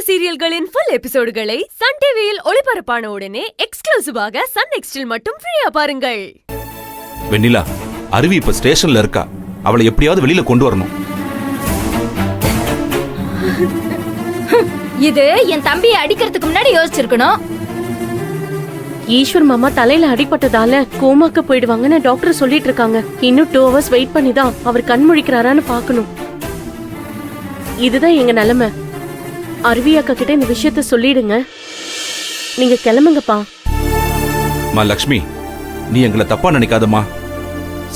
சீரியல்களின் full எபிசோடுகளை Sun டிவியில் ஒளிபரப்பான உடனே எக்ஸ்க்ளூசிவாக சன் நெக்ஸ்டில் மட்டும் ஃப்ரீயா பாருங்கள். வெண்ணிலா, அருவி இப்ப ஸ்டேஷன்ல இருக்கா. அவளை எப்படியாவது வெளியில கொண்டு வரணும். இது என் தம்பியை அடிக்கிறதுக்கு முன்னாடி யோசிச்சிருக்கணும். ஈஸ்வர் மாமா தலையில அடிபட்டதால கோமாக்கு போயிடுவாங்கன்னு டாக்டர் சொல்லிட்டு இருக்காங்க. இன்னும் 2 hours வெயிட் பண்ணி தான் அவர் கண் முழிக்கிறாரான்னு பாக்கணும். இதுதான் எங்க நிலைமை. அருவி அக்கா கிட்ட இந்த விஷயத்த சொல்லிடுங்க. நீங்க கிளம்புங்கப்பா. மா லக்ஷ்மி, நீ எங்களை தப்பா நினைக்காதம்மா.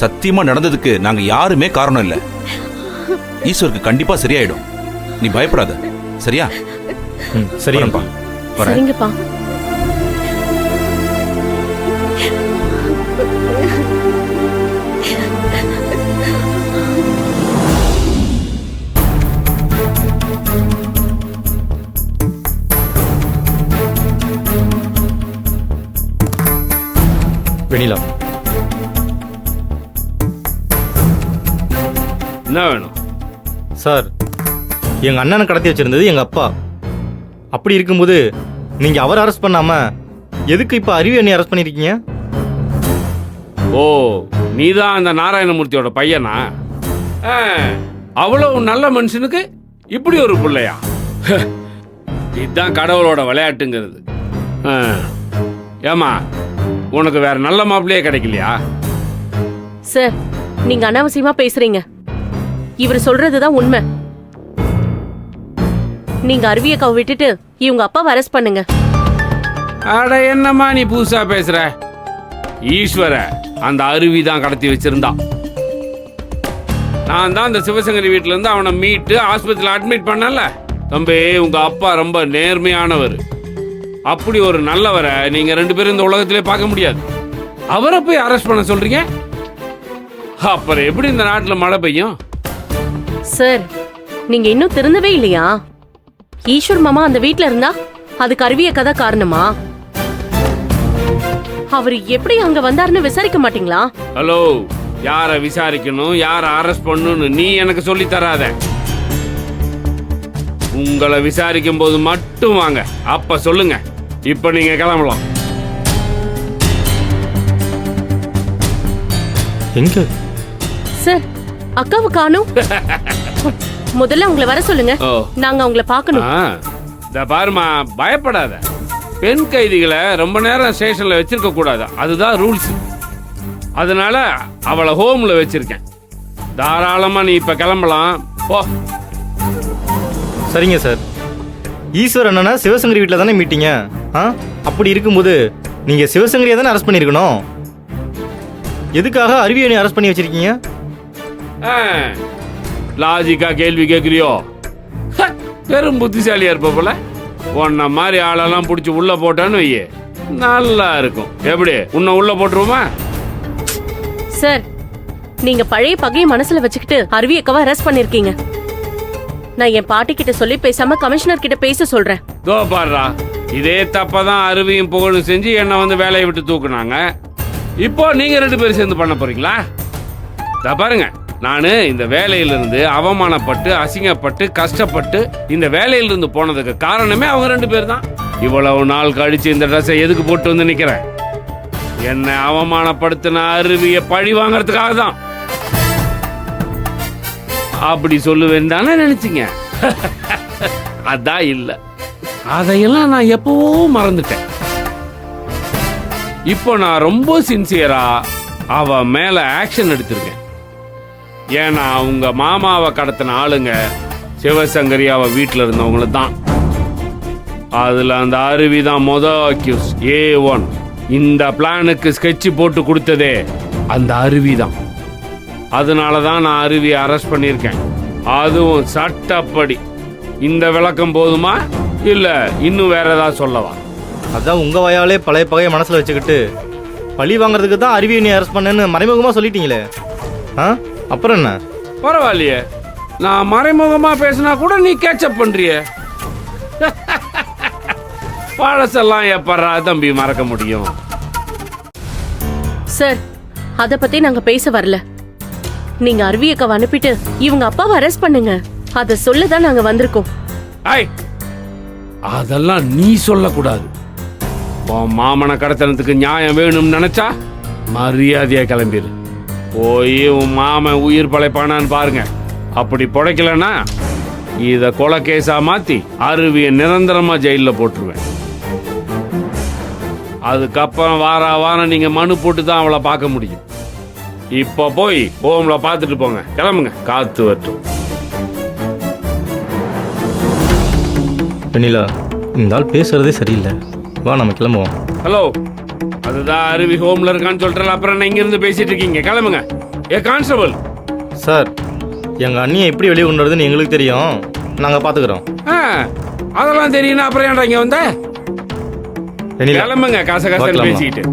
சத்தியமா நடந்ததுக்கு நாங்க யாருமே காரணம் இல்ல. ஈஸ்வருக்கு கண்டிப்பா சரியாயிடும். நீ பயப்படாத, சரியா? சரியாப்பா. சரிங்கப்பா. வெண்ணிலா, என்ன வேணும் சார்? எங்க அண்ணனை கடத்தி வச்சிருந்தது எங்க அப்பா. அப்படி இருக்கும்போது நீங்க அவரை அரெஸ்ட் பண்ணாம எதுக்கு இப்ப அருவி அண்ணி அரெஸ்ட் பண்ணிருக்கீங்க? ஓ, நீதான் அந்த நாராயணமூர்த்தியோட பையனா? அவ்வளவு நல்ல மனுஷனுக்கு இப்படி ஒரு பிள்ளையா? இதுதான் கடவுளோட விளையாட்டுங்கிறது. ஏமா, உனக்கு வேற நல்ல மாப்பிள்ளையே கிடைக்கலையா? சார், நீங்க அனாவசியமா பேசுறீங்க. இவர் சொல்றதுதான் உண்மை. நீங்க அருவியக்காவை விட்டுட்டு இவங்க அப்பாவை அரெஸ்ட் பண்ணுங்க. அட, என்னம்மா நீ புதுசா பேசுற? ஈஸ்வர அந்த அருவி தான் கடத்தி வச்சிருந்தா. நான் தான் அந்த சிவசங்கரி வீட்டுல இருந்து அவனை மீட்டு ஆஸ்பத்திரியில் அட்மிட் பண்ணல. தம்பி, உங்க அப்பா ரொம்ப நேர்மையானவர். அப்படி ஒரு நல்லவரை நீங்க 2 பேரும் இந்த உலகத்திலே பார்க்க முடியாது. அவரை போய் அரெஸ்ட் பண்ண சொல்றீங்க? அப்புறம் எப்படி இந்த நாட்டுல மழை பெய்யும்? சார், நீங்க இன்னும் திருந்தவே இல்லையா? ஈஸ்வர் மாமா அந்த வீட்ல இருந்தா அதுக்கு அருவியக்கா தான் காரணமா? அவர் எப்படி அங்க வந்தாருன்னு விசாரிக்க மாட்டீங்களா? ஹலோ, யார விசாரிக்கணும், யார அரெஸ்ட் பண்ணணும்னு நீ எனக்கு சொல்லி தராத. உங்களை விசாரிக்கும் போது மட்டும் வாங்க, அப்ப சொல்லுங்க. இப்ப நீங்க கிளம்பலாம். எங்க சார், அக்காவை காணோம். முதல்ல உங்களை வர சொல்லுங்க. நாங்க அவங்கள பார்க்கணும். இந்த பாருமா, பயப்படாத. பெண் கைதிகளை ரொம்ப நேரம் ஸ்டேஷன்ல வச்சிருக்க கூடாது, அதுதான் ரூல்ஸ். அதனால அவளை ஹோம்ல வச்சிருக்கேன். தாராளமா நீ இப்ப கிளம்பலாம், போ. சரிங்க சார். ஈஸ்வர் அண்ணனா சிவசங்கரி வீட்டில் தானே மீட்டிங்க? அப்படி இருக்கும்போது நீங்க சிவசங்கரியை தானே அரெஸ்ட் பண்ணிருக்கணும். எதுக்காக அருவி அண்ணி அரெஸ்ட் பண்ணி வச்சிருக்கீங்க? லாஜிக்கா கேள்வி கேட்குறியோ? பெரும் புத்திசாலியா இருப்ப போல. உன்ன மாதிரி ஆளெல்லாம் பிடிச்சி உள்ள போட்டான்னு வையே, நல்லா இருக்கும். எப்படி, உன்னை உள்ள போட்டுருவோமா? சார், நீங்க பழைய பகையை மனசுல வச்சுக்கிட்டு அருவியக்காவை அரெஸ்ட் பண்ணிருக்கீங்க. நான் என் பாட்டி கிட்ட சொல்லி பேசாம கமிஷனர் கிட்ட பேச சொல்றேன். தோ பாருடா, இதே தப்பதான் அருவியும் புகழும் செஞ்சு என்ன வந்து வேலையை விட்டு தூக்குனாங்க. இப்போ நீங்க 2 பேரும் சேர்ந்து பண்ண போறீங்களா? பாருங்க, நானு இந்த வேலையிலிருந்து அவமானப்பட்டு அசிங்கப்பட்டு கஷ்டப்பட்டு இந்த வேலையிலிருந்து போனதுக்கு காரணமே அவங்க 2 பேர் தான். இவ்வளவு நாள் கழிச்சு இந்த ட்ரெஸ்ஸை எதுக்கு போட்டு வந்து நிக்கிறேன்? என்னை அவமானப்படுத்தின அருவியை பழி வாங்கறதுக்காக தான். அப்படி சொல்லுவேன் தானே நினைச்சீங்க? அதான் இல்ல. அதையெல்லாம் நான் எப்பவோ மறந்துட்டேன். இப்போ நான் ரொம்ப சின்சியரா அவ மேல ஆக்ஷன் எடுத்திருக்கேன். ஏன்னா அவங்க மாமாவை கடத்தின ஆளுங்க சிவசங்கரி அவ வீட்டில் இருந்தவங்கள தான். அதுல அந்த அருவி தான் அக்யூஸ் A1. இந்த பிளானுக்கு ஸ்கெட்ச் போட்டு கொடுத்ததே அந்த அருவி தான். அதனால தான் நான் அருவியை அரெஸ்ட் பண்ணியிருக்கேன். அதுவும் சட்டப்படி. இந்த விளக்கம் போதுமா, இல்ல இன்னும் வேற ஏதாவது சொல்லவா? அதான் உங்க வயாலே பழைய பகையை மனசுல வச்சுக்கிட்டு பழி வாங்குறதுக்கு தான் அருவி அண்ணி அரெஸ்ட் பண்ணேன்னு மறைமுகமா சொல்லிட்டீங்களே. அப்புறம் என்ன? பரவாயில்லையே, நான் மறைமுகமா பேசினா கூட நீ கேட்சப் பண்றிய. பழசெல்லாம் எப்பறா தம்பி மறக்க முடியும்? சார், அத பத்தி நாங்க பேச வரல. நீங்க அருவியக்காவை அனுப்பிட்டு இவங்க அப்பாவை அரெஸ்ட் பண்ணுங்க. அத சொல்லதான் நாங்க வந்திருக்கோம். அதெல்லாம் நீ சொல்லக்கூடாது. உன் மாமனை கடத்தினத்துக்கு நியாயம் வேணும்னு நினைச்சா மரியாதையா கிளம்பிடு. போய் உன் மாமன் உயிர் பழைப்பானான்னு பாருங்க. அப்படி புடைக்கலன்னா இத கொலை கேஸா மாத்தி அருவியை நிரந்தரமா ஜெயில போட்டுருவேன். அதுக்கப்புறம் வாரம் நீங்க மனு போட்டு தான் அவளை பார்க்க முடியும். இப்ப போய் ஹோம்ல பார்த்துட்டு போங்க. கிளம்புங்க, காத்து வரட்டும். வெண்ணிலா, இந்த ஆள் பேசுறதே சரியில்லை. வா நம்ம கிளம்புவோம். ஹலோ, அதுதான் அருவி ஹோம்ல இருக்கான்னு சொல்றேன். அப்புறம் என்ன இங்க இருந்து பேசிட்டு இருக்கீங்க? கிளம்புங்க. ஏ கான்ஸ்டபிள் சார், எங்கள் அண்ணியை எப்படி வெளியே கொண்டு வரதுன்னு எங்களுக்கு தெரியும். நாங்கள் பார்த்துக்குறோம். அதெல்லாம் தெரியும்னா அப்புறம் ஏன்டா இங்க வந்த? வெண்ணிலா, கிளம்புங்க, காசை பார்க்கலாமா? பேசிக்கிட்டு.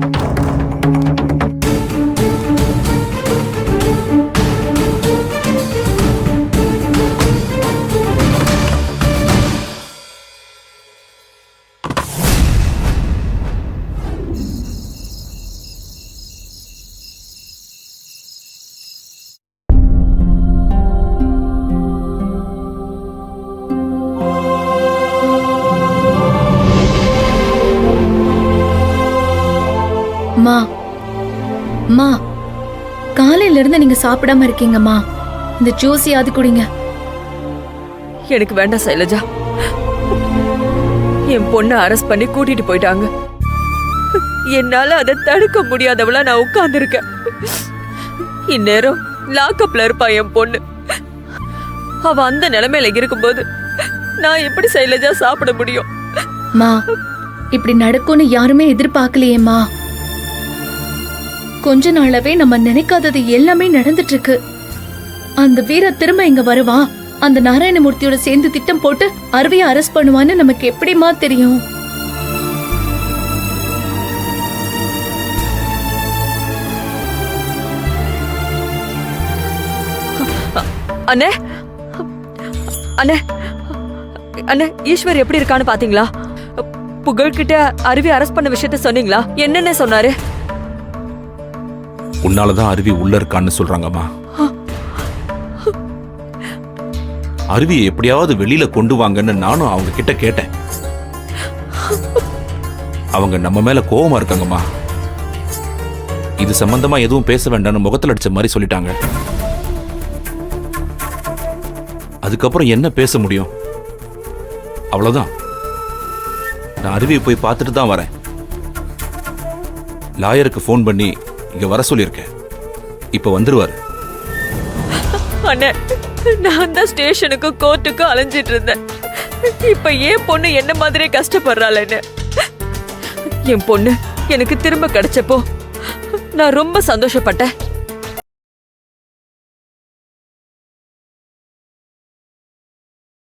மா மா, காலையில இருந்து நீங்க சாப்பிடாம இருக்கீங்கம்மா. இந்த ஜூஸியாவது குடிங்க. எனக்கு வேண்டாம் சைலஜா. என் பொண்ணை அரெஸ்ட் பண்ணி கூட்டிட்டு போயிட்டாங்க. என்னால அதை தடுக்க முடியாதவளா நான் உட்கார்ந்துருக்கேன். இந்நேரம் லாக்கப்ல இருப்பா என் பொண்ணு. அவ அந்த நிலைமையில இருக்கும்போது நான் எப்படி சைலஜா சாப்பிட முடியும்? மா, இப்படி நடக்கும்னு யாருமே எதிர்பார்க்கலையேம்மா. கொஞ்ச நாளாவே நம்ம நினைக்காதது எல்லாமே நடந்துட்டு இருக்கு. அந்த வீர திரும்ப இங்க வருவான், அந்த நாராயணமூர்த்தியோட சேர்ந்து திட்டம் போட்டு அருவியை அரெஸ்ட் பண்ணுவான்னு நமக்கு எப்படிமா தெரியும்? அண்ணே அண்ணே அண்ணே, ஈஸ்வர் எப்படி இருக்கான்னு பாத்தீங்களா? புகழ்கிட்ட அருவி அரெஸ்ட் பண்ண விஷயத்த சொன்னீங்களா? என்னென்ன சொன்னாரு? உன்னாலதான் அருவி உள்ள இருக்கான்னு சொல்றாங்கம்மா. அருவியை எப்படியாவது வெளியில கொண்டு வாங்கன்னு நானும் அவங்க கிட்ட கேட்டேன். அவங்க நம்ம மேல கோவமா இருக்காங்கம்மா. இது சம்பந்தமா எதுவும் பேச வேண்டாம்னு முகத்துல அடிச்ச மாதிரி சொல்லிட்டாங்க. அதுக்கப்புறம் என்ன பேச முடியும்? அவ்வளவுதான். நான் அருவியை போய் பார்த்துட்டு தான் வரேன். லாயருக்கு ஃபோன் பண்ணி இங்க வர சொல்லியிருக்கேன். இப்ப வந்துருவாரு. அண்ணே, நான் தான் ஸ்டேஷனுக்கு கோர்ட்டுக்கு அலைஞ்சிட்டு இருந்தேன். இப்ப ஏன் பொண்ணு என்ன மாதிரியே கஷ்டப்படுறாளேன்னு. என் பொண்ணு எனக்கு திரும்ப கிடைச்சப்போ நான் ரொம்ப சந்தோஷப்பட்டேன்.